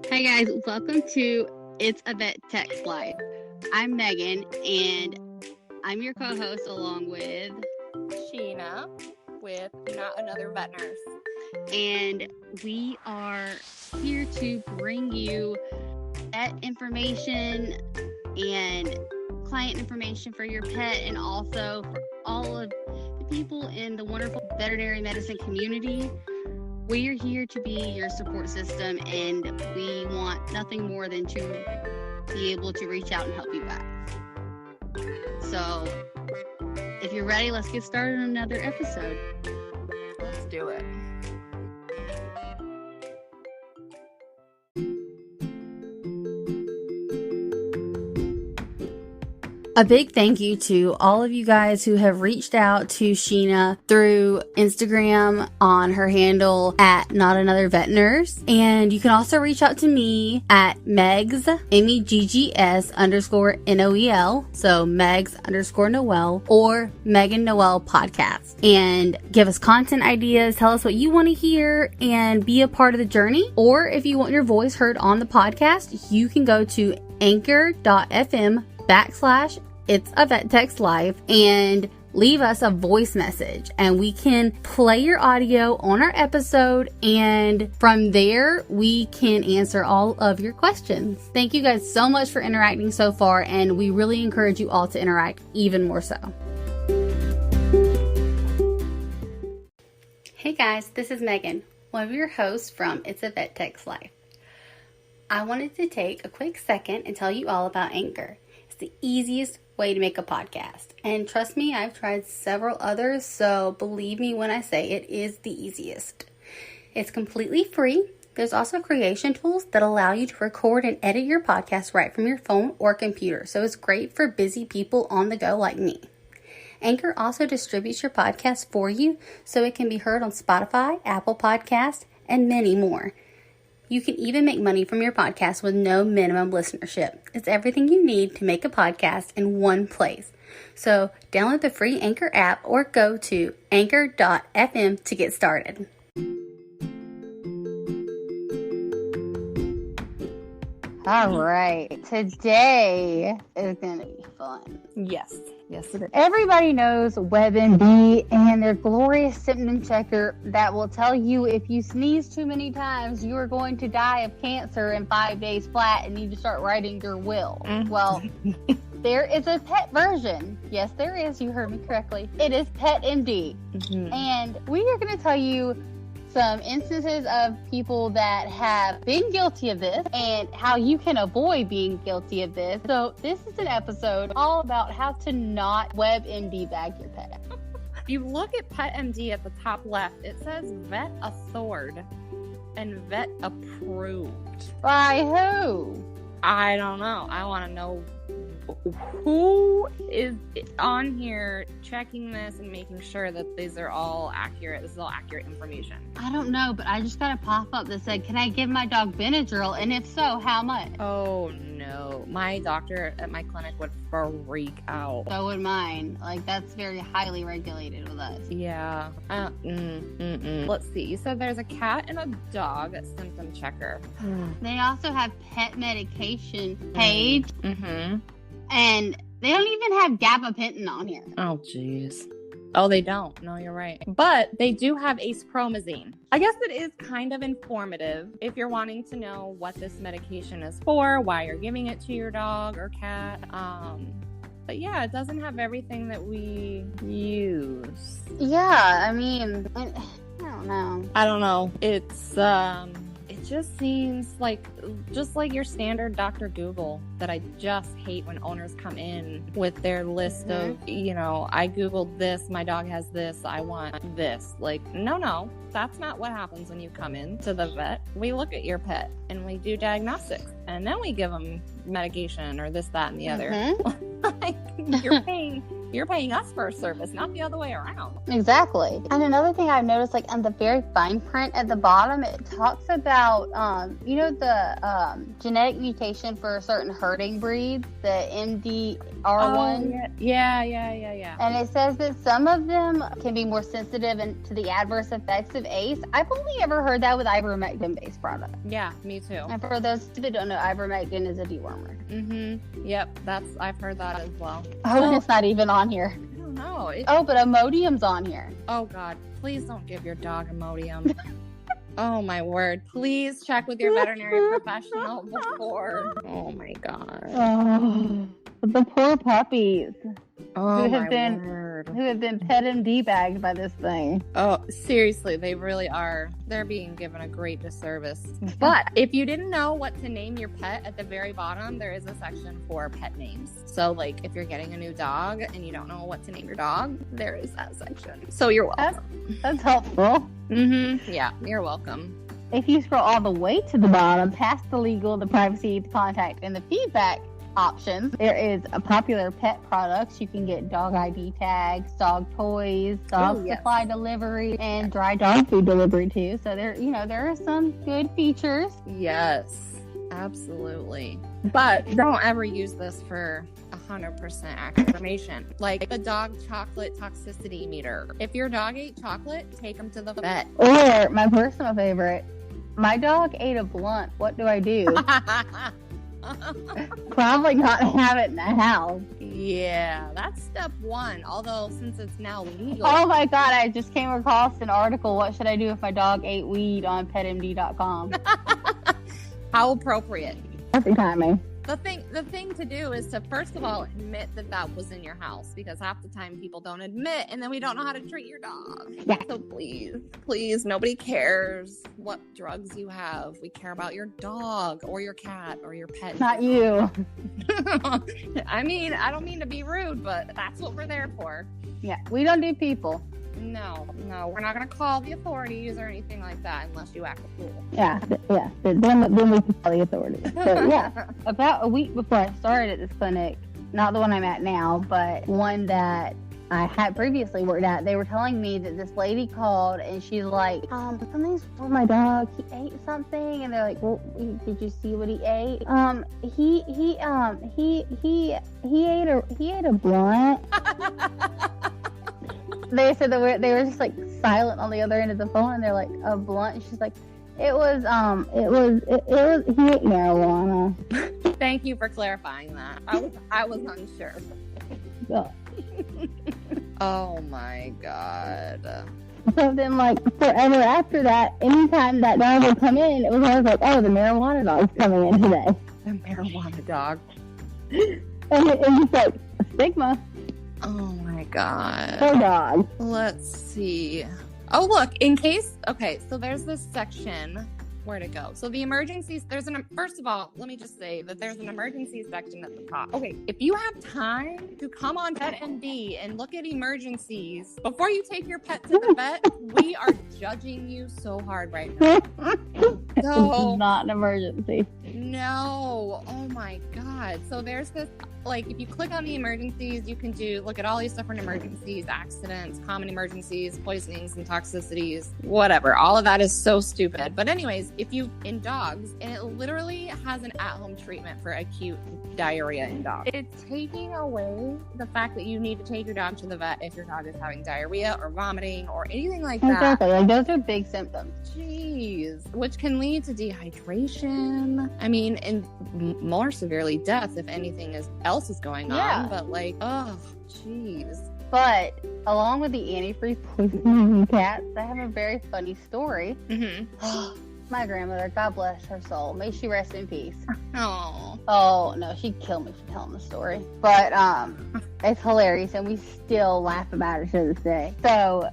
Hey guys, welcome to It's a Vet Text Life. I'm Megan, and I'm your co-host along with Sheena with Not Another Vet Nurse. And we are here to bring you vet information and client information for your pet, and also for all of the people in the wonderful veterinary medicine community. We are here to be your support system, and we want nothing more than to be able to reach out and help you guys. So, if you're ready, let's get started on another episode. Let's do it. A big thank you to all of you guys who have reached out to Sheena through Instagram on her handle at Not Another Vet Nurse. And you can also reach out to me at Megs, MEGGS_NOEL. So Megs_Noel or Megan Noel Podcast. And give us content ideas, tell us what you want to hear, and be a part of the journey. Or if you want your voice heard on the podcast, you can go to anchor.fm/It's a Vet Text Live and leave us a voice message, and we can play your audio on our episode, and from there we can answer all of your questions. Thank you guys so much for interacting so far, and we really encourage you all to interact even more so. Hey guys, this is Megan, one of your hosts from It's a Vet Text Live. I wanted to take a quick second and tell you all about Anchor. It's the easiest way to make a podcast. And trust me, I've tried several others, so believe me when I say it is the easiest. It's completely free. There's also creation tools that allow you to record and edit your podcast right from your phone or computer, so it's great for busy people on the go like me. Anchor also distributes your podcast for you, so it can be heard on Spotify, Apple Podcasts, and many more. You can even make money from your podcast with no minimum listenership. It's everything you need to make a podcast in one place. So download the free Anchor app or go to anchor.fm to get started. All right, today is going to be fun. Yes it is. Everybody knows WebMD and their glorious symptom checker that will tell you if you sneeze too many times, you are going to die of cancer in 5 days flat and need to start writing your will. Well, there is a pet version. Yes, there is. You heard me correctly. It is PetMD. And we are going to tell you some instances of people that have been guilty of this and how you can avoid being guilty of this. So this is an episode all about how to not WebMDbag your pet. If you look at PetMD at the top left, it says vet authored and vet approved. By who? I don't know. I want to know who is on here checking this and making sure that these are all accurate. This is all accurate information. I don't know, but I just got a pop-up that said, can I give my dog Benadryl? And if so, how much? Oh no. My doctor at my clinic would freak out. So would mine. Like, that's very highly regulated with us. Yeah. Let's see. You said there's a cat and a dog symptom checker. They also have pet medication page. And they don't even have gabapentin on here. Oh, jeez. Oh, they don't. No, you're right. But they do have acepromazine. I guess it is kind of informative if you're wanting to know what this medication is for, why you're giving it to your dog or cat. But yeah, it doesn't have everything that we use. Yeah, I mean, I don't know. It's, it just seems like just like your standard Dr. Google that I just hate when owners come in with their list of, I Googled this, my dog has this, I want this. Like, no, that's not what happens when you come in to the vet. We look at your pet and we do diagnostics and then we give them medication or this, that, and the other. Like, you're paying us for a service, not the other way around. Exactly. And another thing I've noticed, like on the very fine print at the bottom, it talks about, the genetic mutation for certain herding breeds, the MDR1. Oh, yeah. And it says that some of them can be more sensitive to the adverse effects of ACE. I've only ever heard that with ivermectin-based products. Yeah, me too. And for those that don't know, ivermectin is a dewormer. Yep, I've heard that as well. Oh, and it's not even on here. I don't know. But Imodium's on here. Oh God, please don't give your dog Imodium. Oh my word. Please check with your veterinary professional before. Oh my God. Oh, the poor puppies. Oh, who have been PetMD bagged by this thing. Oh, seriously, they really are. They're being given a great disservice. But if you didn't know what to name your pet, at the very bottom, there is a section for pet names. So, like, if you're getting a new dog and you don't know what to name your dog, there is that section. So you're welcome. That's helpful. Yeah, you're welcome. If you scroll all the way to the bottom, past the legal, the privacy, the contact, and the feedback options, there is a popular pet products. You can get dog ID tags, dog toys, dog supply delivery, and dry dog food delivery too. So there are some good features. Yes, absolutely. But don't ever use this for 100% accurate information. Like the dog chocolate toxicity meter. If your dog ate chocolate, take them to the vet. Or my personal favorite, my dog ate a blunt. What do I do? Probably not have it in the house. Yeah, that's step one. Although since it's now legal. Oh my God, I just came across an article. What should I do if my dog ate weed on PetMD.com? How appropriate. Perfect timing. The thing to do is to first of all admit that was in your house, because half the time people don't admit, and then we don't know how to treat your dog. Yeah. So please, nobody cares what drugs you have. We care about your dog or your cat or your pet. Not you. I mean, I don't mean to be rude, but that's what we're there for. Yeah, we don't do people. No, we're not going to call the authorities or anything like that unless you act a fool. Yeah. Then we can call the authorities. So yeah, about a week before I started at this clinic, not the one I'm at now, but one that I had previously worked at, they were telling me that this lady called and she's like, something's wrong with my dog. He ate something, and they're like, well, did you see what he ate? He ate a blunt. They said that they were just like silent on the other end of the phone, and they're like, a blunt. And she's like, he ate marijuana. Thank you for clarifying that. I was unsure. Yeah. Oh my God. So then, like, forever after that, anytime that dog would come in, it was always like, oh, the marijuana dog's coming in today. The marijuana dog. And it's like a stigma. Oh my God. Poor dog. Let's see. Oh, look, okay, so there's this section. Where'd it go? So the emergencies, first of all, let me just say that there's an emergency section at the top. Okay, if you have time to come on PetMD and look at emergencies before you take your pet to the vet, we are judging you so hard right now. This is not an emergency. No. Oh my God. So there's this, like, if you click on the emergencies, you can look at all these different emergencies, accidents, common emergencies, poisonings and toxicities, whatever. All of that is so stupid. But anyways, in dogs, and it literally has an at-home treatment for acute diarrhea in dogs. It's taking away the fact that you need to take your dog to the vet if your dog is having diarrhea or vomiting or anything like that. Exactly. Like, those are big symptoms. Jeez. Which can lead to dehydration. I mean, and more severely death if anything else is going on. But like, oh, jeez. But along with the antifreeze poisoning cats, I have a very funny story. Mm-hmm. My grandmother, God bless her soul, may she rest in peace. Oh no, she'd kill me for telling the story. But it's hilarious, and we still laugh about it to this day. So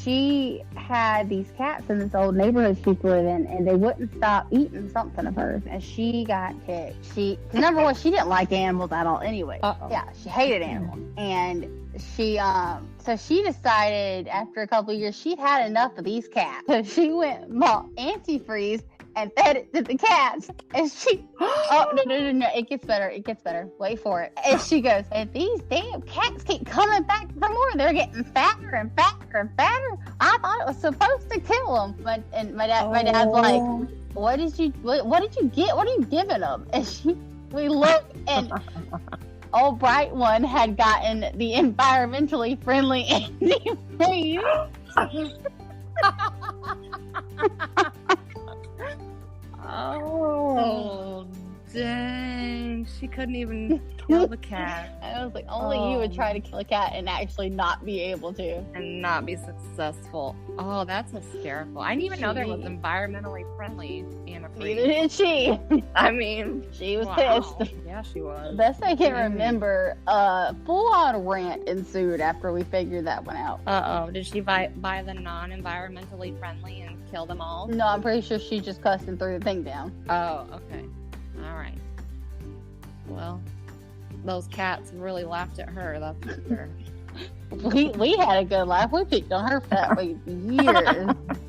she had these cats in this old neighborhood she lived in, and they wouldn't stop eating something of hers, and she got kicked. Number one, she didn't like animals at all anyway. Yeah, she hated animals. And so she decided after a couple of years she'd had enough of these cats. So she went and bought antifreeze and fed it to the cats. And she, oh, no, it gets better. Wait for it. And she goes, and these damn cats keep coming back for more. They're getting fatter and fatter and fatter. I thought it was supposed to kill them. My dad's like, what did you get? What are you giving them? And we look, and old Bright One had gotten the environmentally friendly antifreeze. Oh, dang. She couldn't even kill the cat. I was like, only you would try to kill a cat and actually not be able to. And not be successful. Oh, that's hysterical. I didn't even know there was environmentally friendly antifreeze. Neither did she. I mean, she was pissed. Yeah, she was. Best I can remember, full-on rant ensued after we figured that one out. Uh-oh. Did she buy the non-environmentally friendly and kill them all? No, I'm pretty sure she just cussed and threw the thing down. Oh, okay. All right. Well, those cats really laughed at her, that's for sure. We had a good laugh. We picked on her fat for years.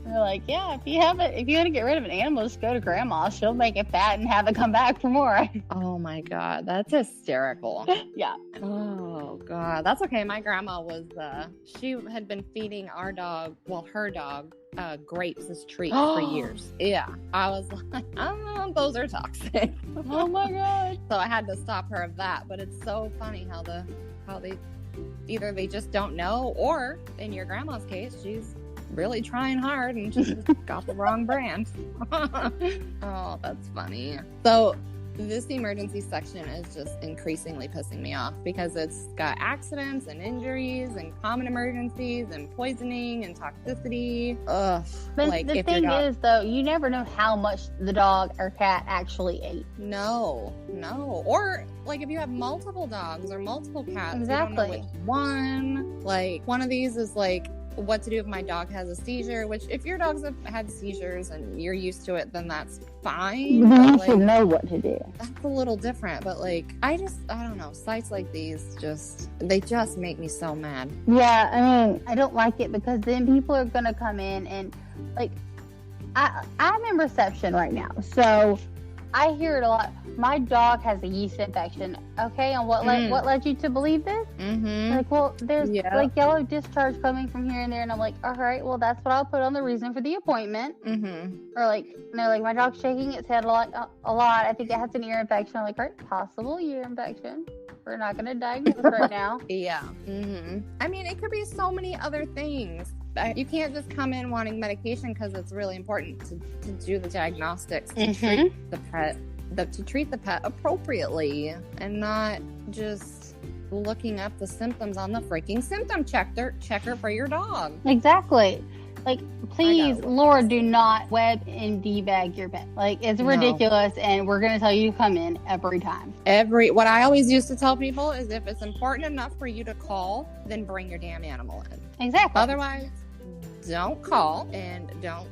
We're like, yeah, if you want to get rid of an animal, just go to grandma. She'll make it fat and have it come back for more. Oh my God, that's hysterical. Yeah. Oh God, that's okay. My grandma was, she had been feeding her dog, grapes as treats for years. Yeah. I was like, those are toxic. Oh my God. So I had to stop her of that. But it's so funny how they either they just don't know, or in your grandma's case, she's really trying hard and she just got the wrong brand. Oh, that's funny. So this emergency section is just increasingly pissing me off because it's got accidents and injuries and common emergencies and poisoning and toxicity. Ugh. But the thing is, though, you never know how much the dog or cat actually ate. No. Or, like, if you have multiple dogs or multiple cats, exactly. You don't know which one. Like, one of these is, like, what to do if my dog has a seizure, which if your dogs have had seizures and you're used to it, then that's fine. You should know what to do. That's a little different, but like, I don't know, sites like these they just make me so mad. Yeah, I mean, I don't like it because then people are going to come in and like, I'm in reception right now, so I hear it a lot. My dog has a yeast infection. Okay, and what led you to believe this? Mm-hmm. Like, well, there's like yellow discharge coming from here and there, and I'm like, all right, well, that's what I'll put on the reason for the appointment. Mm-hmm. Or like, and they're like, my dog's shaking its head a lot. I think it has an ear infection. I'm like, right, possible ear infection. We're not going to diagnose right now. Yeah. Mm-hmm. I mean, it could be so many other things. You can't just come in wanting medication because it's really important to do the diagnostics to treat the pet. To treat the pet appropriately and not just looking up the symptoms on the freaking symptom checker for your dog. Exactly. Like, please, Lord, do not WebMDbag your pet. Like, it's ridiculous, and we're going to tell you to come in every time. What I always used to tell people is if it's important enough for you to call, then bring your damn animal in. Exactly. Otherwise, don't call and don't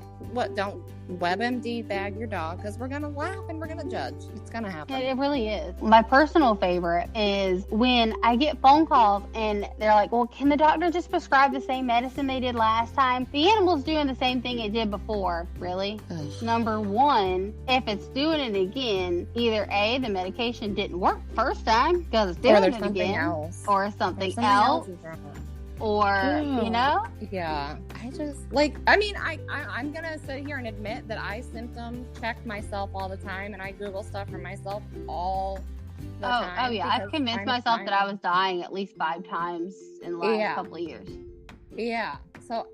WebMDbag your dog because we're gonna laugh and we're gonna judge. It's gonna happen. It really is. My personal favorite is when I get phone calls and they're like, well, can the doctor just prescribe the same medicine they did last time? The animal's doing the same thing it did before. Really? Ugh. Number one, if it's doing it again, either A, the medication didn't work first time because it's doing it again, or something else. Or, you know? Yeah. I just, like, I mean, I'm going to sit here and admit that I symptom check myself all the time and I Google stuff for myself all the time. Oh, yeah. I've convinced myself that I was dying at least 5 times in the last couple of years. Yeah. So,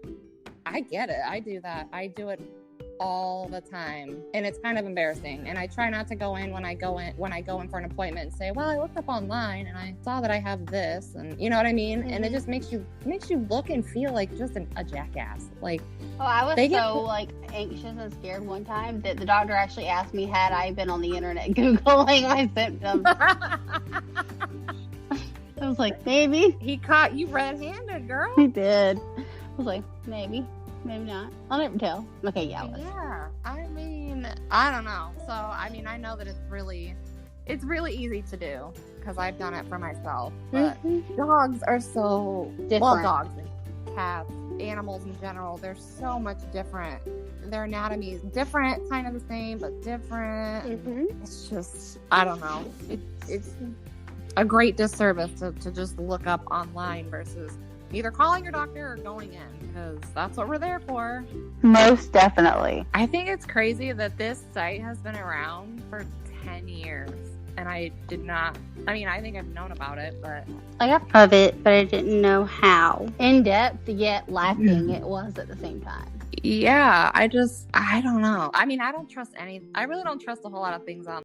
I get it. I do that. I do it all the time, and it's kind of embarrassing, and I try not to go in when I go in for an appointment and say, well, I looked up online and I saw that I have this, and you know what I mean. And it just makes you look and feel like just a jackass. Like, I was like anxious and scared one time that the doctor actually asked me had I been on the internet Googling my symptoms. I was like, maybe. He caught you red-handed, girl. He did. I was like, maybe not. I'll never tell. Okay, yeah. I mean, I don't know. So, I mean, I know that it's really easy to do because I've done it for myself. But dogs are so different. Well, dogs and cats animals in general, they're so much different. Their anatomy is different, kind of the same, but different. Mm-hmm. It's just, I don't know. It's a great disservice to just look up online versus either calling your doctor or going in, because that's what we're there for. Most definitely. I think it's crazy that this site has been around for 10 years. And I did not, I mean, I think I've known about it, but I got of it, but I didn't know how. In depth, yet lacking it was at the same time. yeah, I don't know. I mean, I really don't trust a whole lot of things on